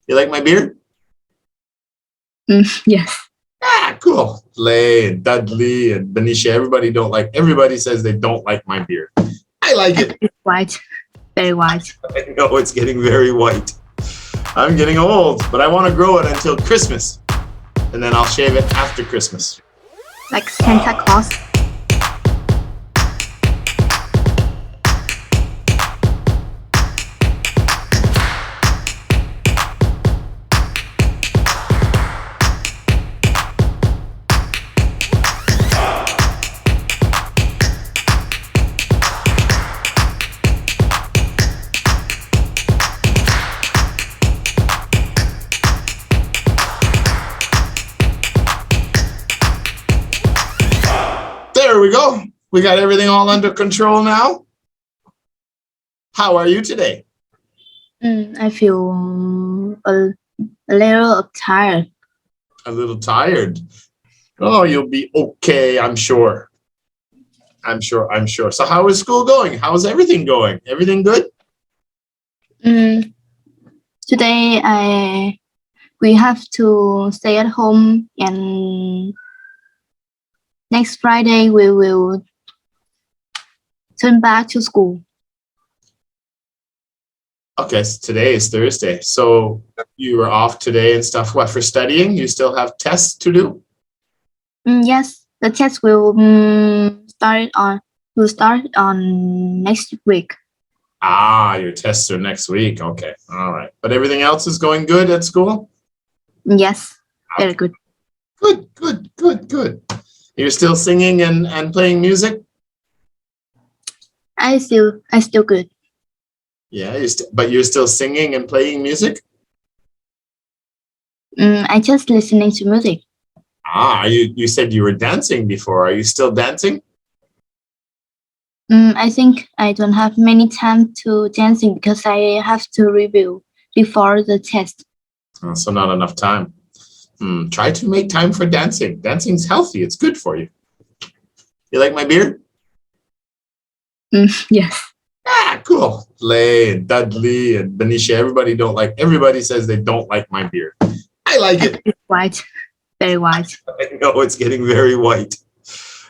You like my beard? Yes. Cool. Lay and Dudley and Benicia, everybody says they don't like my beard. I like it. It's white. Very white. I know it's getting very white. I'm getting old, but I want to grow it until Christmas. And then I'll shave it after Christmas. Like Santa Claus. There we go. We got everything all under control now. How are you today? I feel a little tired. A little tired. Oh, you'll be okay, I'm sure. I'm sure. So how is school going? How is everything going? Everything good? Today we have to stay at home, and next Friday we will turn back to school. Okay, so today is Thursday. So you were off today and stuff. What, for studying? You still have tests to do? Yes, the test will start on next week. Your tests are next week. Okay, all right. But everything else is going good at school? Yes, very good. Good. You're still singing and playing music? I still good. Yeah, but you're still singing and playing music? I just listening to music. You said you were dancing before. Are you still dancing? I think I don't have many time to dancing because I have to review before the test. So not enough time. Try to make time for dancing. Dancing's healthy. It's good for you. You like my beard? Yes. Cool. Lay and Dudley and Benicia, everybody says they don't like my beard. I like it. It's white. Very white. I know it's getting very white.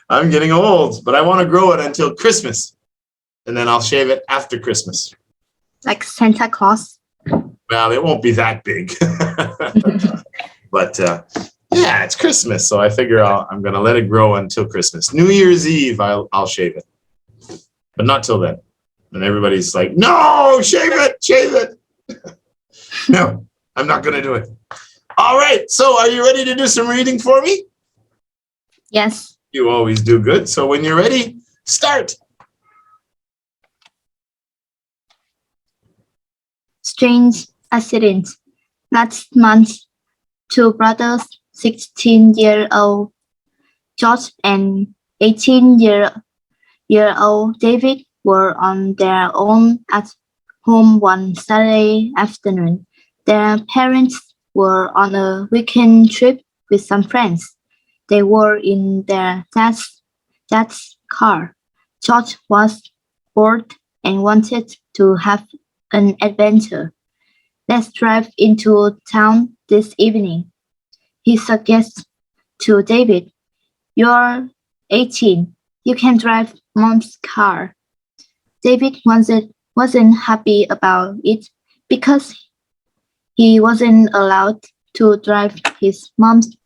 I'm getting old, but I want to grow it until Christmas. And then I'll shave it after Christmas. Like Santa Claus? Well, it won't be that big. But yeah, it's Christmas. So I figure I'm going to let it grow until Christmas. New Year's Eve, I'll shave it. But not till then. And everybody's like, no, shave it. No, I'm not going to do it. All right. So are you ready to do some reading for me? Yes. You always do good. So when you're ready, start. Strange accident. Last month, two brothers, 16-year-old George and 18-year-old David, were on their own at home one Saturday afternoon. Their parents were on a weekend trip with some friends. They were in their dad's car. George was bored and wanted to have an adventure. Let's drive into town this evening, he suggests to David. You're 18. You can drive mom's car. David wasn't happy about it because he wasn't allowed to drive his mom's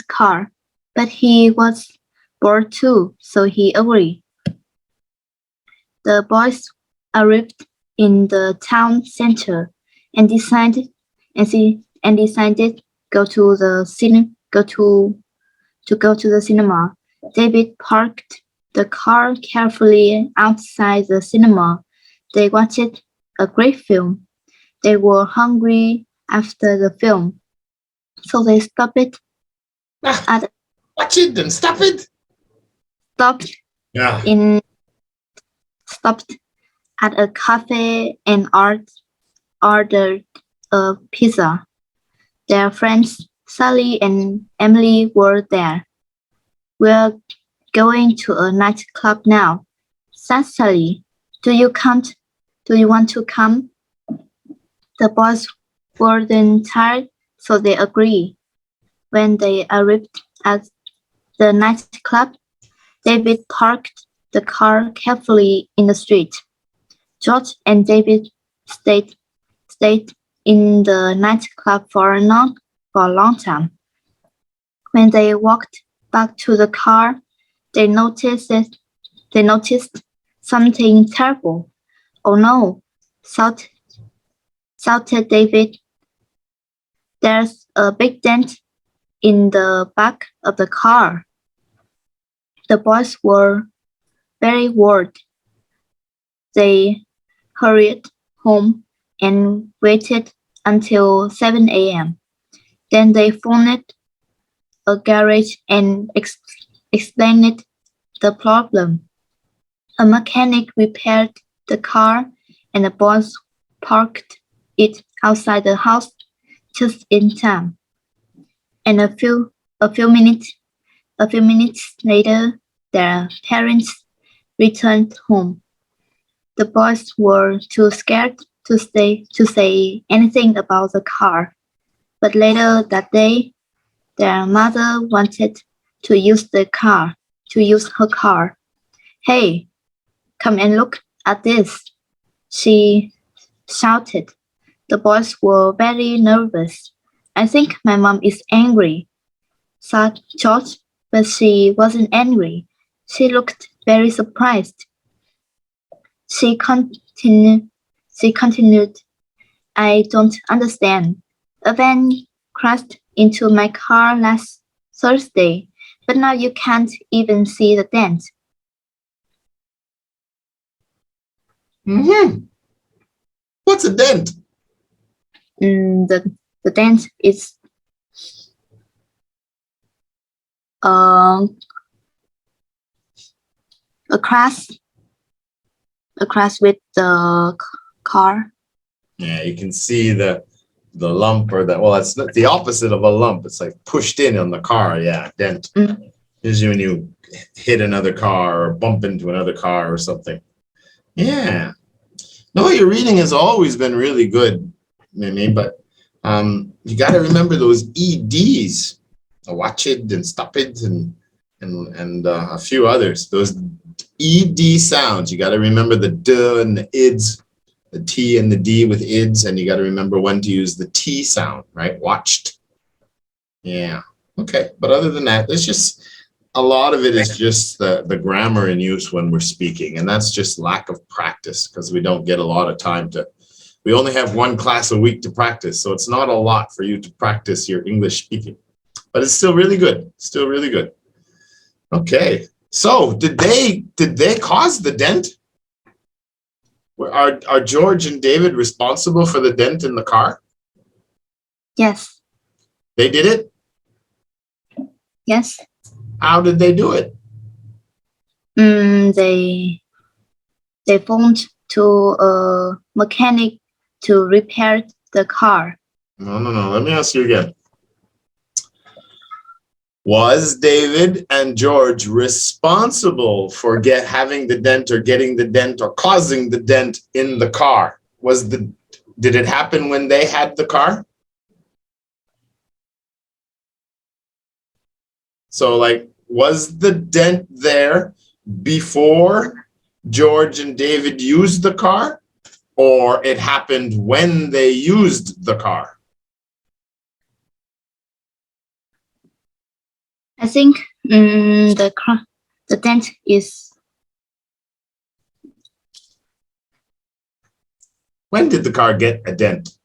car, but he was bored too, so he agreed. The boys arrived in the town center and decided go to the cinema. David parked the car carefully outside the cinema. They watched a great film. They were hungry after the film, so they stopped at Watch it and stop it. Stopped at a cafe and ordered a pizza. Their friends Sally and Emily were there. We're going to a nightclub now, said Sally. Do you want to come? The boys weren't tired, so they agreed. When they arrived at the nightclub, David parked the car carefully in the street. George and David stayed in the nightclub for a long time. When they walked back to the car, they noticed something terrible. "Oh no," shouted David. "There's a big dent in the back of the car." The boys were very worried. They hurried home and waited until 7 a.m. Then they phoned a garage and explained the problem. A mechanic repaired the car, and the boys parked it outside the house just in time. And a few minutes later, their parents returned home. The boys were too scared to say anything about the car, but later that day, their mother wanted to use her car. "Hey, come and look at this," she shouted. The boys were very nervous. "I think my mom is angry," said George, but she wasn't angry. She looked very surprised. She continued, "I don't understand. A van crashed into my car last Thursday, but now you can't even see the dent." What's a dent? The dent is a crash with the car. Yeah, you can see the lump, or that. Well, that's not the opposite of a lump. It's like pushed in on the car. Yeah, dent. Usually when you hit another car or bump into another car or something. Yeah. No, your reading has always been really good, Mimi, but you got to remember those EDs, watch it and stop it, and a few others. Those ED sounds, you got to remember the D and the IDs, the T and the D with IDs, and you got to remember when to use the T sound, right? Watched. Yeah. Okay. But other than that, there's just a lot of it is just the grammar in use when we're speaking, and that's just lack of practice because we don't get a lot of time to. We only have one class a week to practice, so it's not a lot for you to practice your English speaking, but it's still really good. Still really good. Okay. So did they cause the dent? Are George and David responsible for the dent in the car? Yes. They did it? Yes. How did they do it? They phoned to a mechanic to repair the car. No. Let me ask you again. Was David and George responsible for having the dent or getting the dent or causing the dent in the car? Did it happen when they had the car? So, like, was the dent there before George and David used the car, or it happened when they used the car? I think the dent is. When did the car get a dent?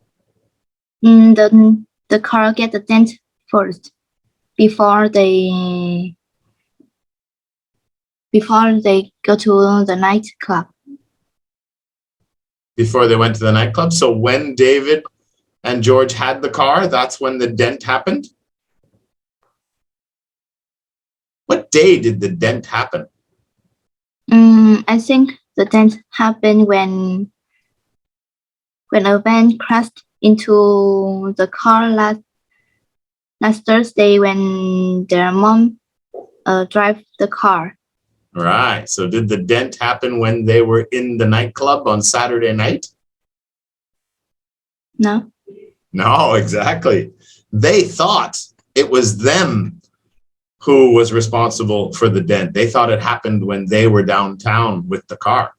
The car get a dent first before they go to the nightclub. Before they went to the nightclub? So when David and George had the car, that's when the dent happened? What day did the dent happen? I think the dent happened when a van crashed into the car last Thursday when their mom drive the car. Right. So did the dent happen when they were in the nightclub on Saturday night? No. No, exactly. They thought it was them who was responsible for the dent. They thought it happened when they were downtown with the car.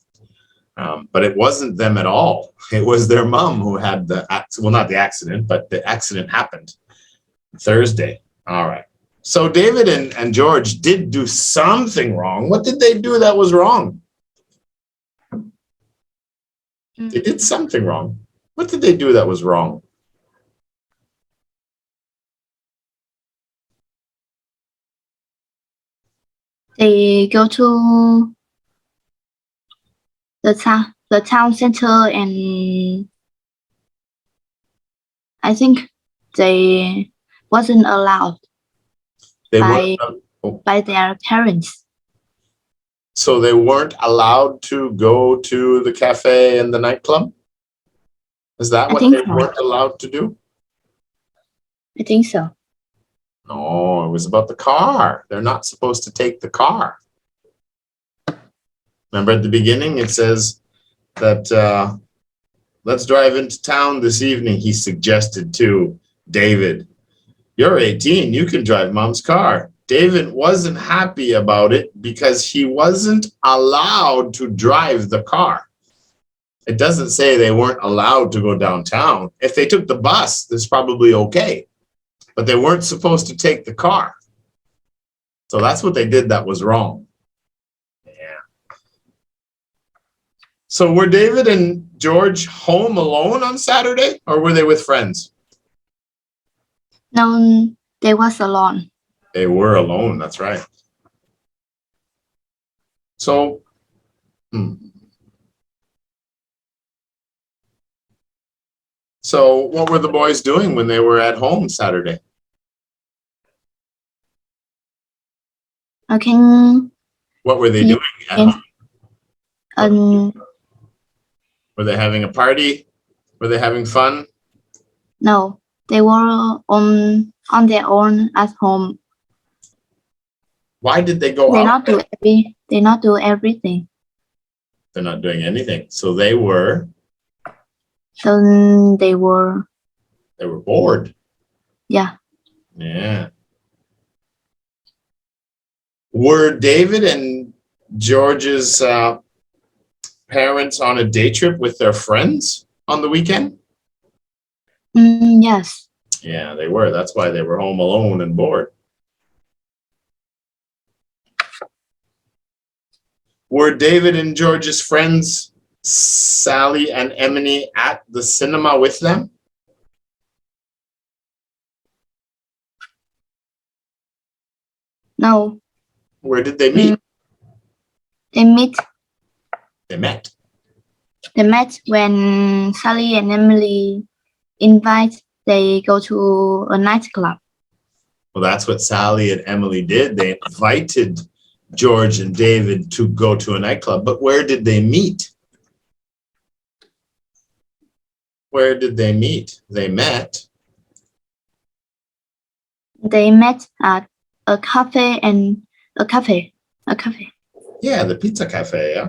But it wasn't them at all. It was their mom who had well, not the accident, but the accident happened Thursday. All right. So David and George did do something wrong. What did they do that was wrong? They did something wrong. What did they do that was wrong? They go to the town center, and I think they wasn't allowed by their parents. So they weren't allowed to go to the cafe and the nightclub? Is that what they weren't allowed to do? I think so. No, it was about the car. They're not supposed to take the car. Remember at the beginning, it says that let's drive into town this evening, he suggested to David. You're 18, you can drive mom's car. David wasn't happy about it because he wasn't allowed to drive the car. It doesn't say they weren't allowed to go downtown. If they took the bus, that's probably okay. But they weren't supposed to take the car. So that's what they did that was wrong. Yeah. So were David and George home alone on Saturday, or were they with friends? No, they was alone. They were alone, that's right. So, So what were the boys doing when they were at home Saturday? What were they doing at home? Were they having a party? Were they having fun? No, they were on their own at home. Why did they go out? They not do everything. They're not doing anything. So they were. So they were bored. Yeah. Yeah. Were David and George's parents on a day trip with their friends on the weekend? Yes. Yeah, they were. That's why they were home alone and bored. Were David and George's friends, Sally and Emily, at the cinema with them? No. Where did they meet? They met. They met. They met when Sally and Emily invite they go to a nightclub. Well, that's what Sally and Emily did. They invited George and David to go to a nightclub. But where did they meet? Where did they meet? They met. They met at a cafe. Yeah, the pizza cafe, yeah.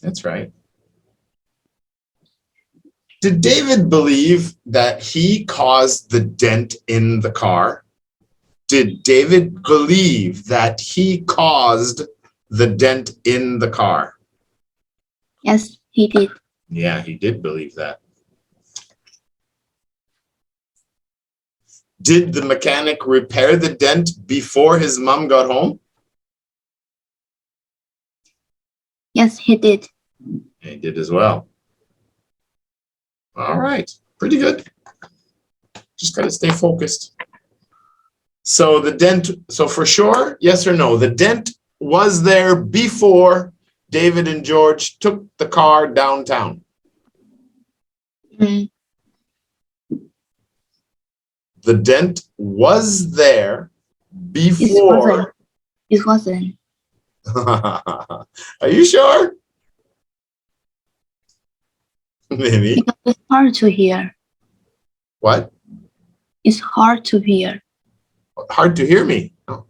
That's right. Did David believe that he caused the dent in the car? Did David believe that he caused the dent in the car? Yes, he did. Yeah, he did believe that. Did the mechanic repair the dent before his mom got home? Yes, he did. He did as well. All right, pretty good. Just got to stay focused. So the dent, so for sure, yes or no, the dent was there before David and George took the car downtown. Mm. The dent was there before. It wasn't. Are you sure? Maybe. Because it's hard to hear. What? It's hard to hear. Hard to hear me. Oh.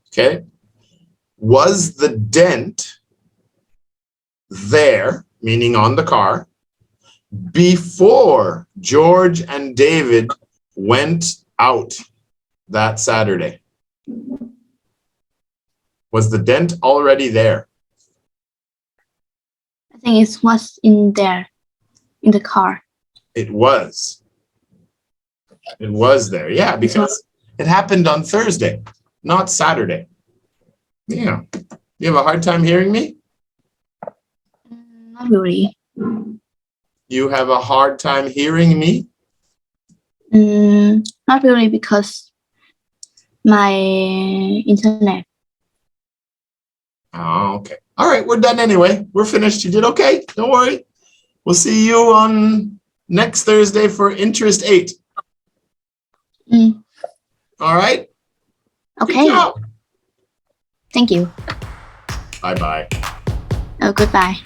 Okay. Was the dent there, meaning on the car, before George and David went out that Saturday? Was the dent already there? I think it was in there, in the car. It was. It was there. Yeah, because it happened on Thursday, not Saturday. Yeah. You have a hard time hearing me? Not really. You have a hard time hearing me? Not really, because my internet. Oh, okay. All right, we're done anyway. We're finished. You did okay. Don't worry. We'll see you on next Thursday for Interest 8. All right? Okay. Good job. Thank you. Bye-bye. Oh, goodbye.